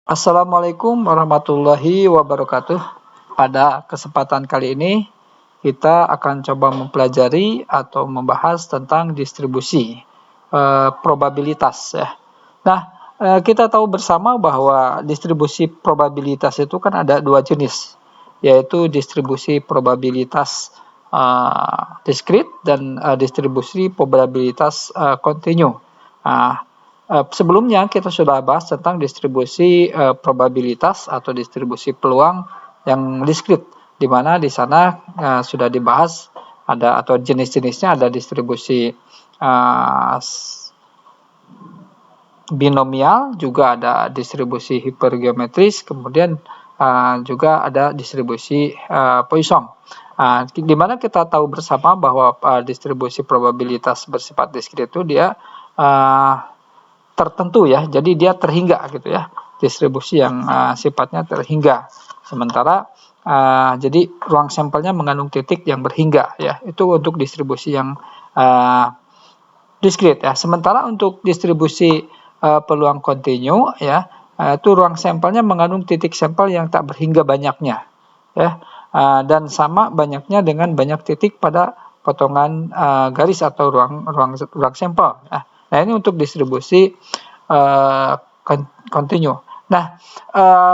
Assalamualaikum warahmatullahi wabarakatuh. Pada kesempatan kali ini kita akan coba mempelajari atau membahas tentang distribusi probabilitas ya. Nah, kita tahu bersama bahwa distribusi probabilitas itu kan ada dua jenis, yaitu distribusi probabilitas diskrit dan distribusi probabilitas kontinu. Sebelumnya kita sudah bahas tentang distribusi probabilitas atau distribusi peluang yang diskrit, di mana di sana sudah dibahas ada atau jenis-jenisnya ada distribusi binomial, juga ada distribusi hipergeometris, kemudian juga ada distribusi Poisson. Di mana kita tahu bersama bahwa distribusi probabilitas bersifat diskrit itu dia tertentu ya, jadi dia terhingga gitu ya, distribusi yang sifatnya terhingga. Sementara jadi ruang sampelnya mengandung titik yang berhingga ya, itu untuk distribusi yang diskrit ya. Sementara untuk distribusi peluang kontinu ya, itu ruang sampelnya mengandung titik sampel yang tak berhingga banyaknya ya, dan sama banyaknya dengan banyak titik pada potongan garis atau ruang sampel. Nah, ini untuk distribusi kontinu. Nah,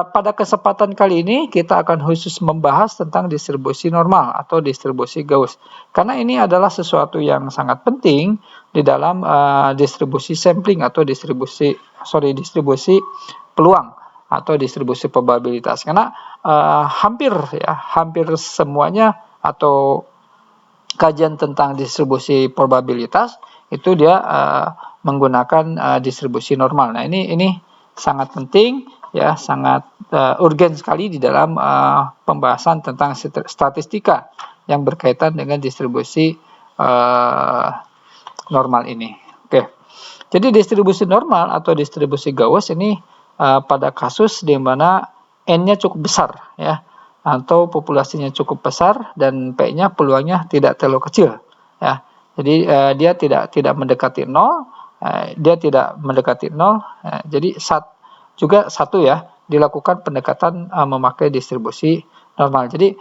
pada kesempatan kali ini kita akan khusus membahas tentang distribusi normal atau distribusi Gauss. Karena ini adalah sesuatu yang sangat penting di dalam distribusi sampling atau distribusi peluang atau distribusi probabilitas. Karena hampir semuanya atau kajian tentang distribusi probabilitas itu dia menggunakan distribusi normal. Nah, ini sangat penting ya, sangat urgen sekali di dalam pembahasan tentang statistika yang berkaitan dengan distribusi normal ini. Oke. Jadi distribusi normal atau distribusi Gauss ini pada kasus di mana N-nya cukup besar ya, atau populasinya cukup besar dan P-nya peluangnya tidak terlalu kecil ya. Jadi dia tidak mendekati 0, dia tidak mendekati 0. Jadi juga satu ya, dilakukan pendekatan memakai distribusi normal. Jadi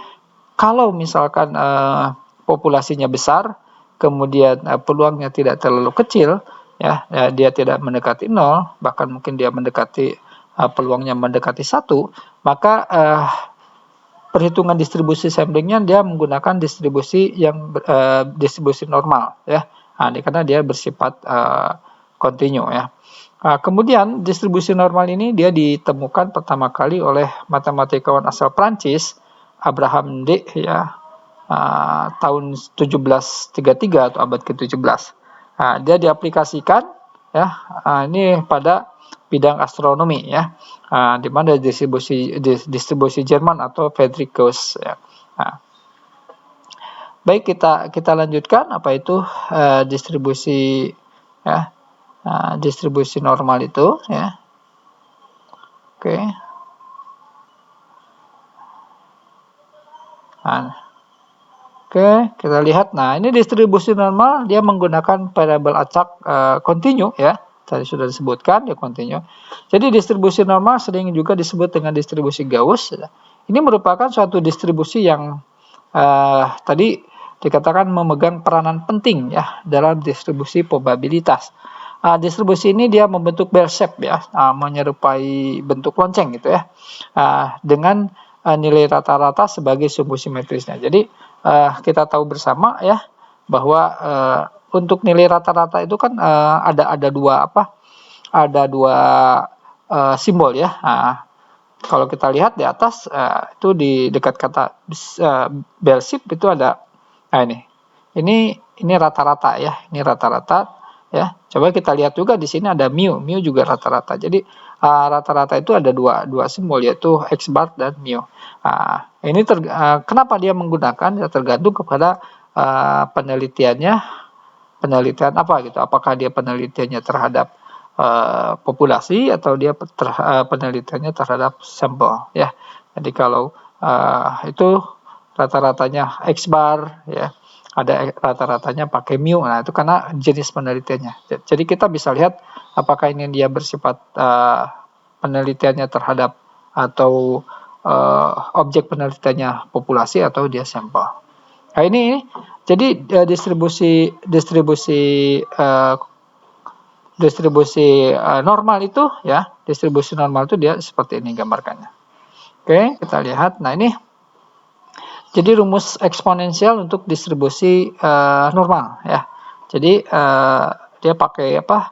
kalau misalkan populasinya besar, kemudian peluangnya tidak terlalu kecil ya, dia tidak mendekati 0, bahkan mungkin dia mendekati peluangnya mendekati 1, maka perhitungan distribusi samplingnya dia menggunakan distribusi yang distribusi normal ya. Karena dia bersifat kontinu ya. Kemudian distribusi normal ini dia ditemukan pertama kali oleh matematikawan asal Prancis Abraham D ya, tahun 1733 atau abad ke-17. Dia diaplikasikan ya, ini pada bidang astronomi ya, di mana distribusi Jerman atau Friedrich Gauss ya. Baik, kita lanjutkan apa itu distribusi ya, distribusi normal itu ya. Oke. Oke, kita lihat. Nah, ini distribusi normal dia menggunakan variabel acak kontinu ya. Tadi sudah disebutkan ya, kontinu. Jadi distribusi normal sering juga disebut dengan distribusi Gauss. Ini merupakan suatu distribusi yang tadi dikatakan memegang peranan penting ya dalam distribusi probabilitas. Distribusi ini dia membentuk bell shape ya, menyerupai bentuk lonceng gitu ya, dengan nilai rata-rata sebagai sumbu simetrisnya. Jadi kita tahu bersama ya bahwa untuk nilai rata-rata itu kan ada dua simbol ya. Kalau kita lihat di atas itu di dekat kata bell shape itu ada ini rata-rata ya, ini rata-rata ya. Coba kita lihat juga di sini ada mu juga rata-rata. Jadi rata-rata itu ada dua simbol, yaitu X bar dan mu. Ini kenapa dia menggunakan ya, tergantung kepada penelitian apa gitu. Apakah dia penelitiannya terhadap populasi atau dia penelitiannya terhadap sampel ya. Jadi kalau itu rata-ratanya X bar ya, ada rata-ratanya pakai mu. Nah, itu karena jenis penelitiannya. Jadi kita bisa lihat apakah ini dia bersifat penelitiannya terhadap atau objek penelitiannya populasi atau dia sampel. Nah, ini jadi distribusi normal itu ya, distribusi normal itu dia seperti ini gambarkannya. Oke, kita lihat. Nah, ini jadi rumus eksponensial untuk distribusi normal ya. Jadi dia pakai apa?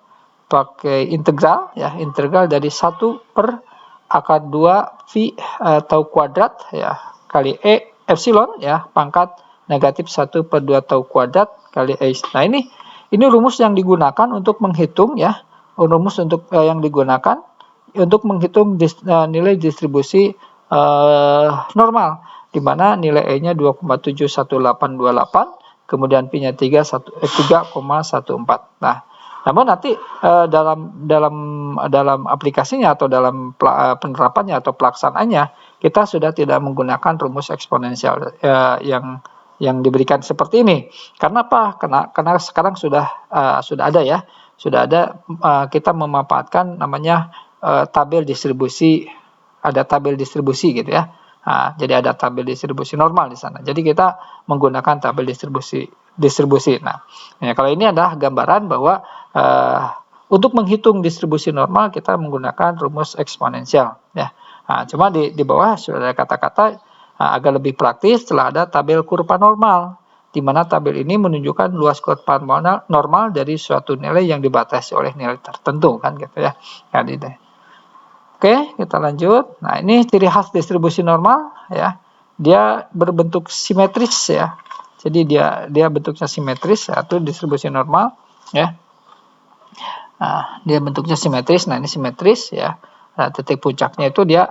Pakai integral ya, integral dari 1 per akar 2 V tau kuadrat ya kali E epsilon ya pangkat negatif 1 per 2 tau kuadrat kali E. Nah, ini rumus yang digunakan untuk menghitung ya, rumus untuk yang digunakan untuk menghitung nilai distribusi normal, di mana nilai E-nya 2,71828, kemudian P-nya 3,14. Nah, namun nanti dalam aplikasinya atau dalam penerapannya atau pelaksanaannya kita sudah tidak menggunakan rumus eksponensial yang diberikan seperti ini. Karena apa? Karena sekarang sudah ada ya, kita memanfaatkan namanya tabel distribusi, ada tabel distribusi gitu ya. Nah, jadi ada tabel distribusi normal di sana. Jadi kita menggunakan tabel distribusi. Nah, ya, kalau ini adalah gambaran bahwa untuk menghitung distribusi normal kita menggunakan rumus eksponensial. Ya. Nah, cuma di bawah sudah ada kata-kata agak lebih praktis setelah ada tabel kurva normal, di mana tabel ini menunjukkan luas kurva normal dari suatu nilai yang dibatasi oleh nilai tertentu kan gitu ya. Oke, kita lanjut. Nah, ini ciri khas distribusi normal ya. Dia berbentuk simetris ya. Jadi dia bentuknya simetris, atau distribusi normal ya. Nah, dia bentuknya simetris. Nah, ini simetris ya. Nah, titik puncaknya itu dia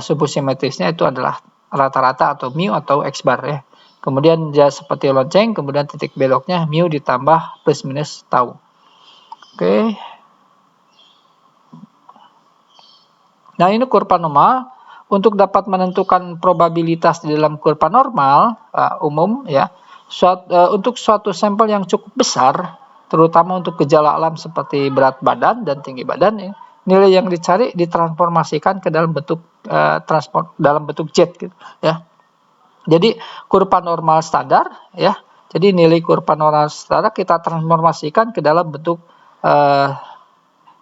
subu simetrisnya itu adalah rata-rata atau mu atau x bar ya. Kemudian dia seperti lonceng, kemudian titik beloknya mu ditambah plus minus tau. Oke. Nah, ini kurva normal. Untuk dapat menentukan probabilitas di dalam kurva normal umum ya, untuk suatu sampel yang cukup besar, terutama untuk gejala alam seperti berat badan dan tinggi badan, ya, nilai yang dicari ditransformasikan ke dalam bentuk jet gitu ya. Jadi kurva normal standar ya. Jadi nilai kurva normal standar kita transformasikan ke dalam bentuk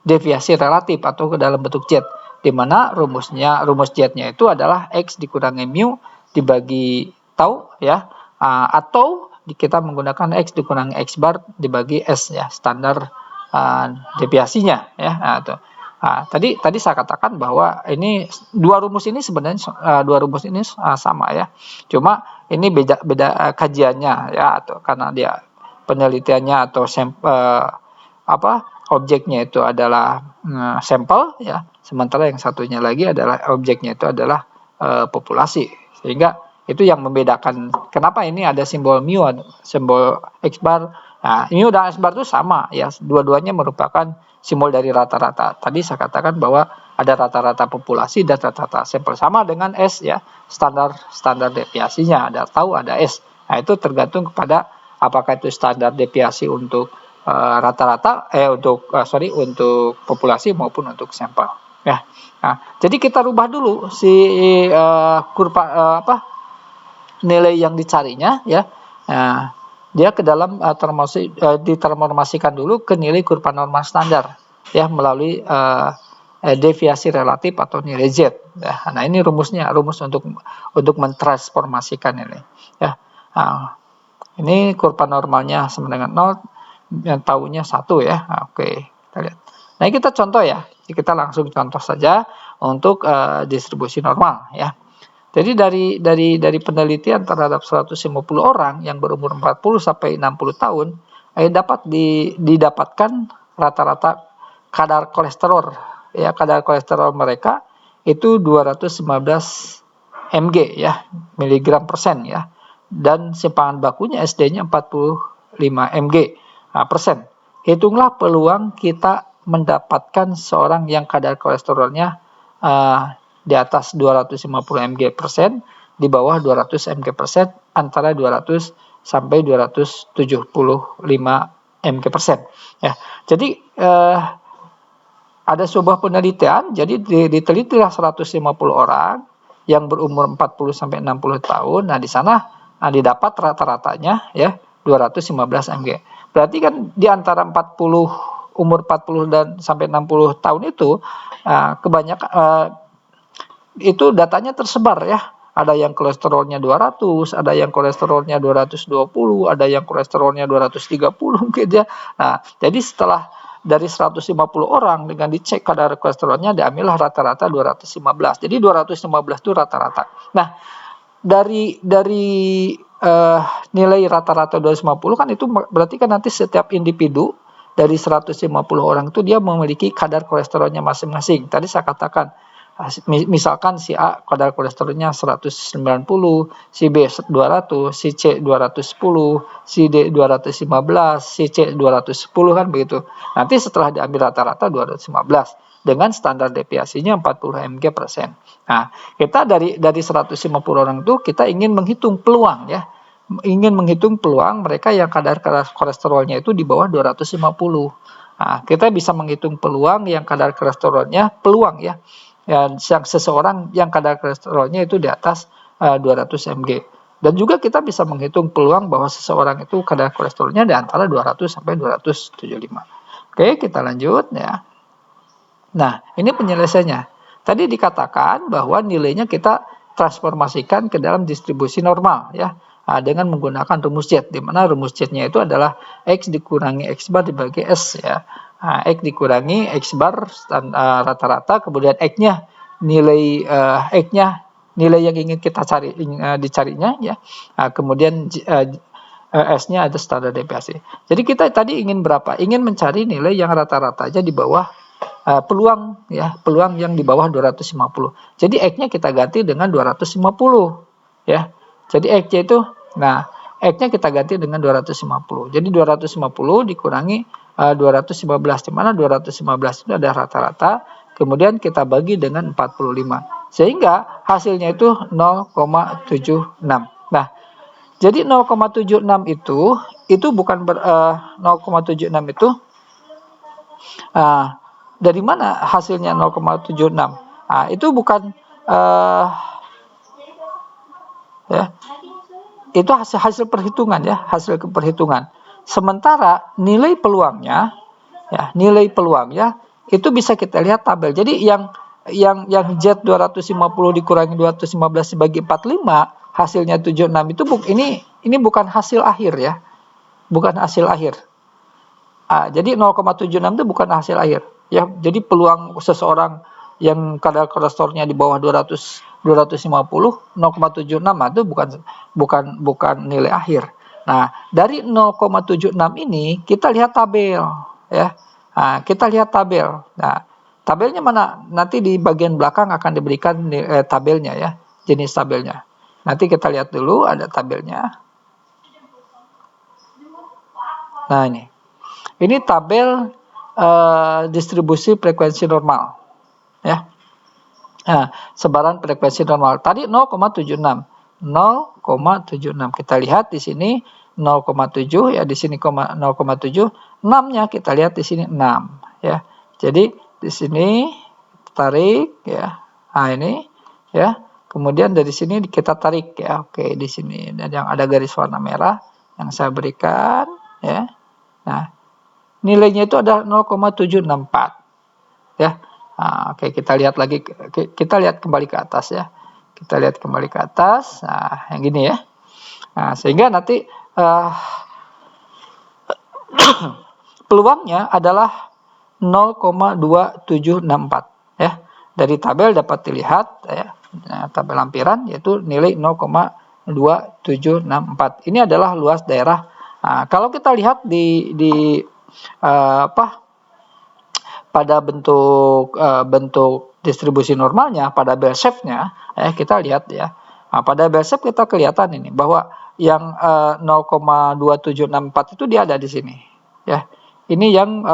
deviasi relatif atau ke dalam bentuk jet, di mana rumus jetnya itu adalah X dikurangi mu dibagi tau ya, atau kita menggunakan X dikurangi X bar dibagi S ya, standar deviasinya ya. Tadi saya katakan bahwa ini dua rumus ini sebenarnya sama ya, cuma ini beda kajiannya ya, atau karena dia penelitiannya atau objeknya itu adalah sampel ya, sementara yang satunya lagi adalah objeknya itu adalah populasi, sehingga itu yang membedakan kenapa ini ada simbol mu, simbol x bar. Nah, mu dan x bar itu sama ya, dua-duanya merupakan simbol dari rata-rata. Tadi saya katakan bahwa ada rata-rata populasi dan rata-rata sampel, sama dengan S ya, standar deviasinya ada tau, ada S. Nah, itu tergantung kepada apakah itu standar deviasi untuk rata-rata untuk populasi maupun untuk sampel ya. Nah, jadi kita rubah dulu si kurva nilai yang dicarinya ya. Nah, dia ke dalam ditransformasikan dulu ke nilai kurva normal standar ya, melalui deviasi relatif atau nilai Z ya. Nah, ini rumus untuk mentransformasikan ini ya. Nah, ini kurva normalnya sama dengan 0, yang tahunya 1 ya. Oke, kita lihat. Nah, kita contoh ya. Kita langsung contoh saja untuk distribusi normal ya. Jadi dari penelitian terhadap 150 orang yang berumur 40 sampai 60 tahun, dapat didapatkan rata-rata kadar kolesterol ya. Kadar kolesterol mereka itu 215 mg ya, miligram persen ya. Dan simpangan bakunya SD-nya 45 mg persen. Hitunglah peluang kita mendapatkan seorang yang kadar kolesterolnya di atas 250 mg persen, di bawah 200 mg persen, antara 200 sampai 275 mg persen. Ya, jadi ada sebuah penelitian, jadi ditelitilah 150 orang yang berumur 40 sampai 60 tahun. Nah, di sana didapat rata-ratanya ya 215 mg. Berarti kan di antara umur 40 dan sampai 60 tahun itu kebanyakan itu datanya tersebar ya. Ada yang kolesterolnya 200, ada yang kolesterolnya 220, ada yang kolesterolnya 230 gitu ya. Nah, jadi setelah dari 150 orang dengan dicek kadar kolesterolnya diambillah rata-rata 215. Jadi 215 itu rata-rata. Nah, dari nilai rata-rata 250 kan itu berarti kan nanti setiap individu dari 150 orang itu dia memiliki kadar kolesterolnya masing-masing. Tadi saya katakan misalkan si A kadar kolesterolnya 190, si B 200, si C 210, si D 215, si C 210 kan begitu. Nanti setelah diambil rata-rata 215 dengan standar deviasinya 40 mg/sen. Nah, kita dari 150 orang itu kita ingin menghitung peluang ya. Ingin menghitung peluang mereka yang kadar kolesterolnya itu di bawah 250. Nah, kita bisa menghitung peluang yang kadar kolesterolnya peluang ya. Yang seseorang yang kadar kolesterolnya itu di atas 200 mg. Dan juga kita bisa menghitung peluang bahwa seseorang itu kadar kolesterolnya di antara 200 sampai 275. Oke, kita lanjut ya. Nah, ini penyelesaiannya. Tadi dikatakan bahwa nilainya kita transformasikan ke dalam distribusi normal ya. Dengan menggunakan rumus Z, di mana rumus Z-nya itu adalah X dikurangi X bar dibagi S ya. X dikurangi X bar rata-rata, kemudian X-nya nilai X-nya nilai yang ingin kita cari dicarinya ya. Kemudian S-nya ada standar deviasi. Jadi kita tadi ingin berapa? Ingin mencari nilai yang rata-ratanya di bawah peluang ya, peluang yang di bawah 250. Jadi X-nya kita ganti dengan 250 ya. Jadi X-nya itu X-nya kita ganti dengan 250. Jadi 250 dikurangi 215, di mana 215 itu ada rata-rata, kemudian kita bagi dengan 45. Sehingga hasilnya itu 0,76. Nah, jadi 0,76 itu bukan 0,76 itu dari mana hasilnya 0,76? Itu bukan ya. Itu hasil perhitungan ya, hasil perhitungan. Sementara nilai peluangnya itu bisa kita lihat tabel. Jadi yang Z 250 dikurangi 215 dibagi 45 hasilnya 76 itu ini bukan hasil akhir ya. Bukan hasil akhir. Jadi 0,76 itu bukan hasil akhir ya. Jadi peluang seseorang yang kadar kolesterolnya di bawah 250, 0,76 itu bukan nilai akhir. Nah, dari 0,76 ini kita lihat tabel ya. Kita lihat tabel. Nah, tabelnya mana? Nanti di bagian belakang akan diberikan tabelnya ya, jenis tabelnya. Nanti kita lihat dulu ada tabelnya. Nah, ini tabel distribusi frekuensi normal ya. Sebaran frekuensi normal. Tadi 0,76. 0,76. Kita lihat di sini 0,7 ya, di sini 0,7. 6-nya kita lihat di sini 6 ya. Jadi di sini tarik ya. Ini ya. Kemudian dari sini kita tarik ya. Oke, di sini dan yang ada garis warna merah yang saya berikan ya. Nah, nilainya itu ada 0,764 ya. Oke, kita lihat lagi, kita lihat kembali ke atas ya. Kita lihat kembali ke atas. Nah, yang gini ya. Sehingga nanti peluangnya adalah 0,2764 ya. Dari tabel dapat dilihat ya. Tabel lampiran yaitu nilai 0,2764. Ini adalah luas daerah. Kalau kita lihat di pada bentuk distribusi normalnya, pada bell shape-nya, kita lihat ya. Pada bell shape kita kelihatan ini bahwa yang 0,2764 itu dia ada di sini, ya. Ini yang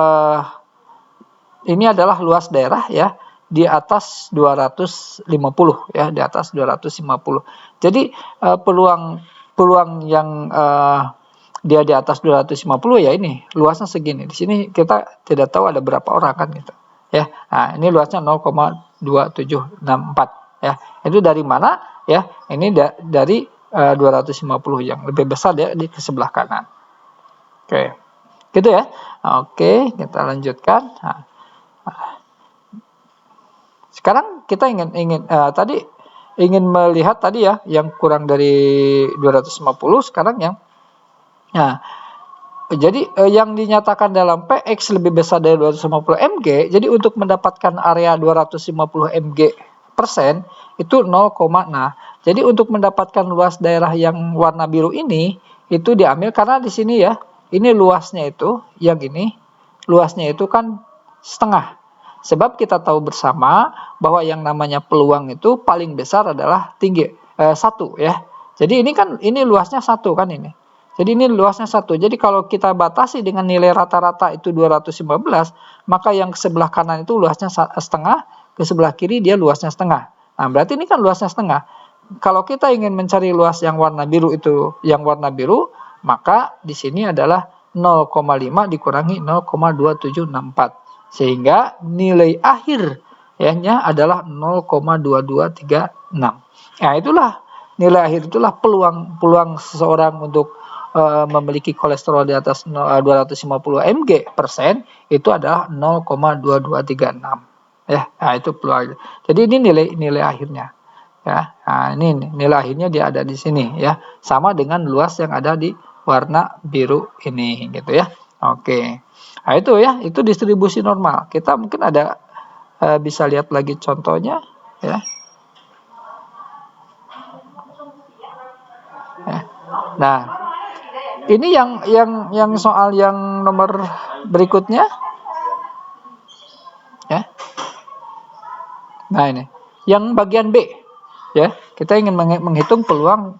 ini adalah luas daerah ya di atas 250 ya, di atas 250. Jadi peluang yang dia di atas 250 ya ini luasnya segini. Di sini kita tidak tahu ada berapa orang kan gitu ya. Nah, ini luasnya 0,2764 ya. Itu dari mana ya? Ini dari 250 yang lebih besar ya di sebelah kanan. Oke. Gitu ya. Oke, kita lanjutkan. Nah, sekarang kita tadi ingin melihat tadi ya yang kurang dari 250, sekarang yang nah, jadi yang dinyatakan dalam PX lebih besar dari 250 mg. Jadi untuk mendapatkan area 250 mg persen itu 0, nah. Jadi untuk mendapatkan luas daerah yang warna biru ini itu diambil karena di sini ya, ini luasnya itu yang ini luasnya itu kan setengah. Sebab kita tahu bersama bahwa yang namanya peluang itu paling besar adalah tinggi 1 ya. Jadi ini luasnya 1 kan ini. Jadi ini luasnya 1. Jadi kalau kita batasi dengan nilai rata-rata itu 215, maka yang ke sebelah kanan itu luasnya setengah, ke sebelah kiri dia luasnya setengah. Nah, berarti ini kan luasnya setengah. Kalau kita ingin mencari luas yang warna biru itu, maka di sini adalah 0,5 dikurangi 0,2764. Sehingga nilai akhirnya adalah 0,2236. Nah, nilai akhir itulah peluang seseorang untuk memiliki kolesterol di atas 250 mg persen itu adalah 0,2236 ya. Nah, itu peluang. Jadi ini nilai akhirnya ya. Nah, ini nilai akhirnya dia ada di sini ya, sama dengan luas yang ada di warna biru ini gitu ya. Oke. Nah, itu ya, itu distribusi normal. Kita mungkin ada bisa lihat lagi contohnya ya. Nah, ini yang soal yang nomor berikutnya ya. Nah, ini yang bagian B ya. Kita ingin menghitung peluang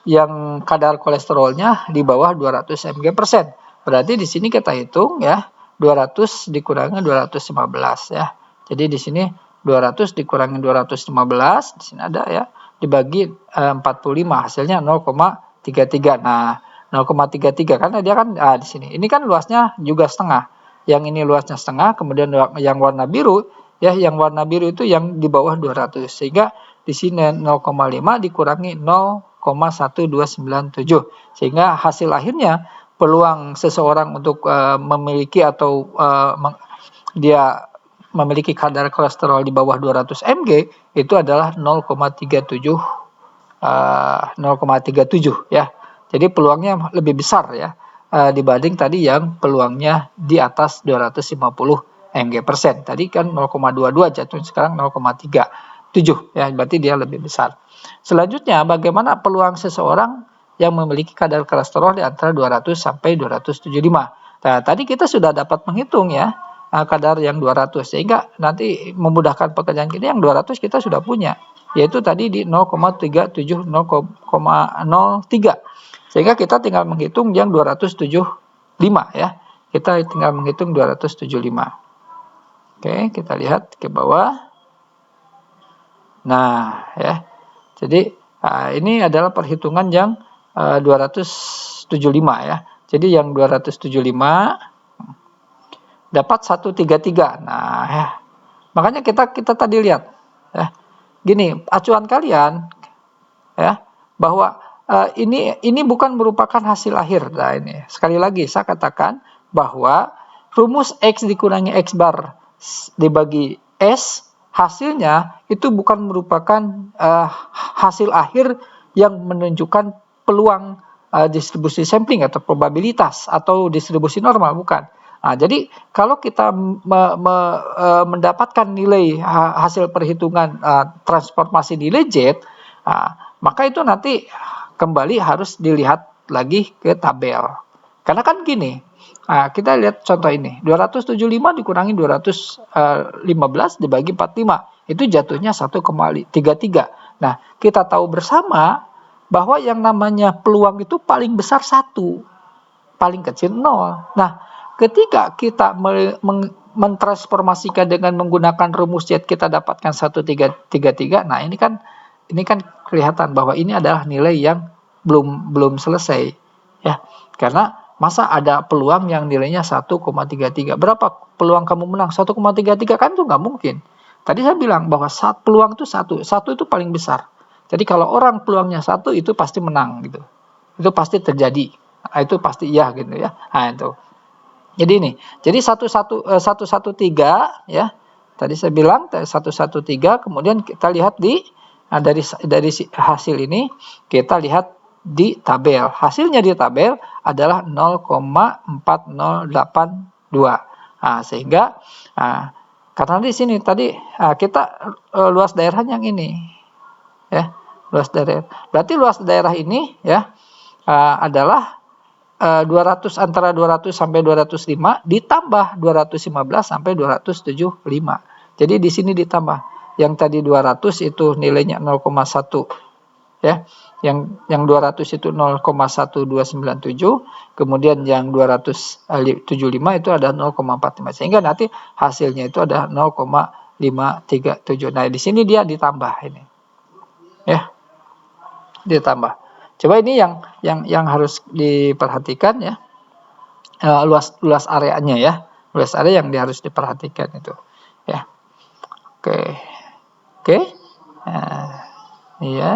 yang kadar kolesterolnya di bawah 200 mg persen. Berarti di sini kita hitung ya, 200 dikurangi 215 ya. Jadi di sini 200 dikurangi 215, di sini ada ya, dibagi 45 hasilnya 0,33. Nah, 0,33 karena dia kan di sini. Ini kan luasnya juga setengah. Yang ini luasnya setengah, kemudian yang warna biru ya, yang warna biru itu yang di bawah 200. Sehingga di sini 0,5 dikurangi 0,1297. Sehingga hasil akhirnya peluang seseorang untuk memiliki atau dia memiliki kadar kolesterol di bawah 200 mg itu adalah 0,37 ya. Jadi peluangnya lebih besar ya dibanding tadi yang peluangnya di atas 250 mg persen. Tadi kan 0,22 jatuh, sekarang 0,37 ya, berarti dia lebih besar. Selanjutnya, bagaimana peluang seseorang yang memiliki kadar kolesterol di antara 200 sampai 275. Nah, tadi kita sudah dapat menghitung ya kadar yang 200, sehingga nanti memudahkan pekerjaan kita yang 200 kita sudah punya, yaitu tadi di 0,37 0,03. Sehingga kita tinggal menghitung yang 275 ya. Kita tinggal menghitung 275. Oke, kita lihat ke bawah. Nah, ya. Jadi ini adalah perhitungan yang 275 ya. Jadi yang 275 dapat 133. Nah, ya. Makanya kita tadi lihat ya. Gini, acuan kalian ya, bahwa ini bukan merupakan hasil akhir. Nah, ini sekali lagi saya katakan bahwa rumus X dikurangi X bar dibagi S, hasilnya itu bukan merupakan hasil akhir yang menunjukkan peluang distribusi sampling atau probabilitas atau distribusi normal, bukan. Nah, jadi kalau kita mendapatkan nilai hasil perhitungan transformasi nilai Z, maka itu nanti kembali harus dilihat lagi ke tabel. Karena kan gini, kita lihat contoh ini, 275 dikurangi 215 dibagi 45, itu jatuhnya 1,33. Nah, kita tahu bersama bahwa yang namanya peluang itu paling besar 1, paling kecil 0. Nah, ketika kita mentransformasikan dengan menggunakan rumus Z, kita dapatkan 1,33. Nah, ini kan kelihatan bahwa ini adalah nilai yang belum selesai ya. Karena Masa ada peluang yang nilainya 1,33? Berapa peluang kamu menang? 1,33 kan itu nggak mungkin. Tadi saya bilang bahwa peluang itu satu itu paling besar. Jadi kalau orang peluangnya satu itu pasti menang gitu. Itu pasti terjadi. Nah, itu pasti iya gitu ya. Nah, itu. Jadi ini. Jadi 113 ya. Tadi saya bilang 113, kemudian kita lihat dari hasil ini kita lihat di tabel. Hasilnya di tabel adalah 0,4082. Nah, sehingga karena di sini tadi kita luas daerah yang ini ya, luas daerah. Berarti luas daerah ini ya adalah 200 antara 200 sampai 205 ditambah 215 sampai 275. Jadi di sini ditambah. Yang tadi 200 itu nilainya 0,1 ya. Yang 200 itu 0,1297, kemudian yang 275 itu ada 0,45. Sehingga nanti hasilnya itu ada 0,537. Nah, di sini dia ditambah ini. Ya. Ditambah. Coba ini yang harus diperhatikan ya. Luas areanya ya. Luas area yang harus diperhatikan itu. Ya. Oke. Iya.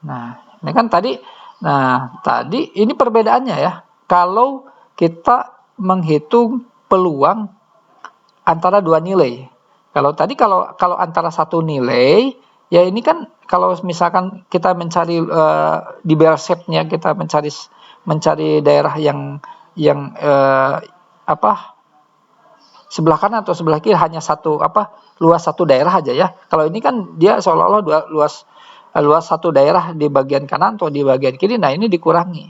Nah, ini kan tadi ini perbedaannya ya. Kalau kita menghitung peluang antara dua nilai. Kalau antara satu nilai, ya ini kan kalau misalkan kita mencari di bell shape-nya kita mencari daerah yang sebelah kanan atau sebelah kiri hanya luas satu daerah aja ya. Kalau ini kan dia seolah-olah luas satu daerah di bagian kanan atau di bagian kiri, nah ini dikurangi.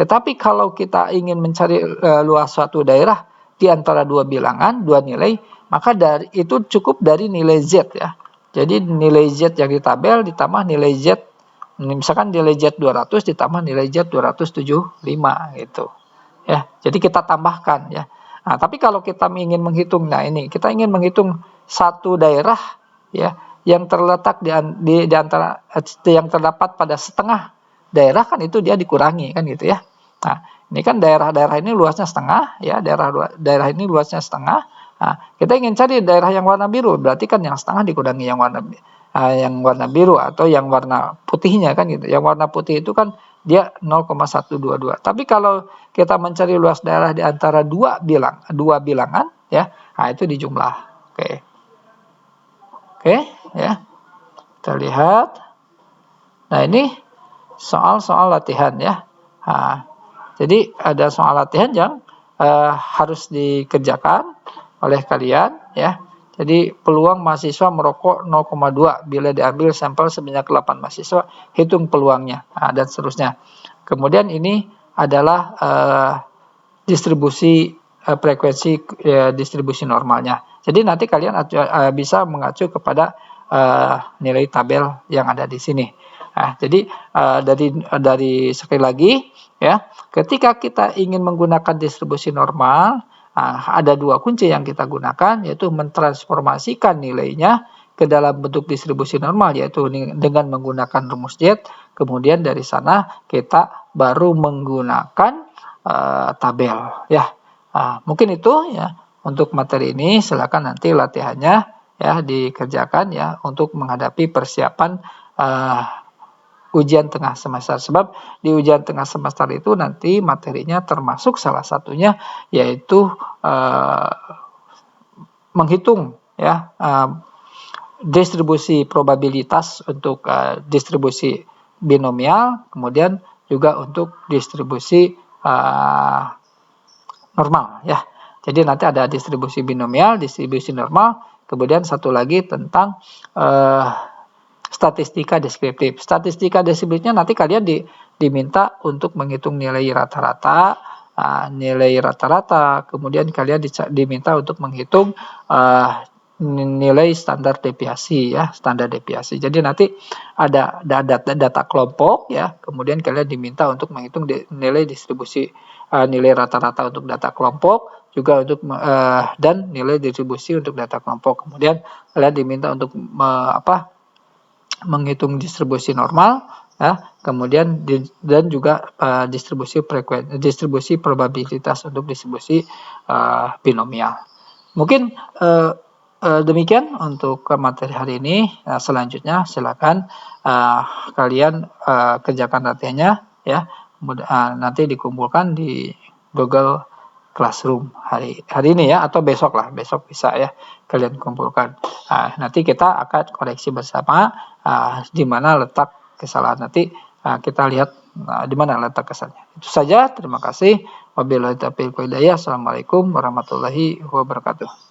Tetapi kalau kita ingin mencari luas suatu daerah di antara dua bilangan, dua nilai, maka itu cukup dari nilai Z ya. Jadi nilai Z yang di tabel ditambah nilai Z, misalkan nilai Z 200 ditambah nilai Z 275 gitu. Ya, jadi kita tambahkan ya. Nah, tapi kalau kita ingin menghitung, kita ingin menghitung satu daerah ya yang terletak di antara yang terdapat pada setengah daerah, kan itu dia dikurangi kan gitu ya. Nah, ini kan daerah ini luasnya setengah ya, daerah ini luasnya setengah. Nah, kita ingin cari daerah yang warna biru, berarti kan yang setengah dikurangi yang warna biru atau yang warna putihnya kan gitu. Yang warna putih itu kan dia 0,122. Tapi kalau kita mencari luas daerah di antara dua bilangan ya, nah itu dijumlah. Oke, ya. Kita lihat. Nah, ini soal latihan ya. Nah, jadi ada soal latihan yang harus dikerjakan oleh kalian ya. Jadi peluang mahasiswa merokok 0,2 bila diambil sampel sebanyak 8 mahasiswa, hitung peluangnya dan seterusnya. Kemudian ini adalah distribusi frekuensi distribusi normalnya. Jadi nanti kalian bisa mengacu kepada nilai tabel yang ada di sini. Nah, jadi dari sekali lagi ya, ketika kita ingin menggunakan distribusi normal, ada dua kunci yang kita gunakan, yaitu mentransformasikan nilainya ke dalam bentuk distribusi normal, yaitu dengan menggunakan rumus Z. Kemudian dari sana kita baru menggunakan tabel ya. Mungkin itu ya untuk materi ini. Silakan nanti latihannya ya dikerjakan ya untuk menghadapi persiapan ujian tengah semester. Sebab di ujian tengah semester itu nanti materinya termasuk salah satunya yaitu menghitung ya distribusi probabilitas untuk distribusi binomial, kemudian juga untuk distribusi normal ya. Jadi nanti ada distribusi binomial, distribusi normal, kemudian satu lagi tentang statistika deskriptif. Statistika deskriptifnya nanti kalian diminta untuk menghitung nilai rata-rata, kemudian kalian diminta untuk menghitung nilai standar deviasi ya, standar deviasi. Jadi nanti ada data kelompok ya, kemudian kalian diminta untuk menghitung nilai distribusi nilai rata-rata untuk data kelompok, juga untuk dan nilai distribusi untuk data kelompok. Kemudian kalian diminta untuk menghitung distribusi normal ya. Kemudian dan juga distribusi probabilitas untuk distribusi binomial. Mungkin demikian untuk materi hari ini. Selanjutnya silakan kalian kerjakan latihannya ya. Nanti dikumpulkan di Google Classroom hari ini ya, atau besok bisa ya kalian kumpulkan. Nanti kita akan koreksi bersama di mana letak kesalahan. Nanti kita lihat di mana letak kesalahannya. Itu saja, terima kasih. Wabillahi taufiq wal hidayah. Assalamualaikum warahmatullahi wabarakatuh.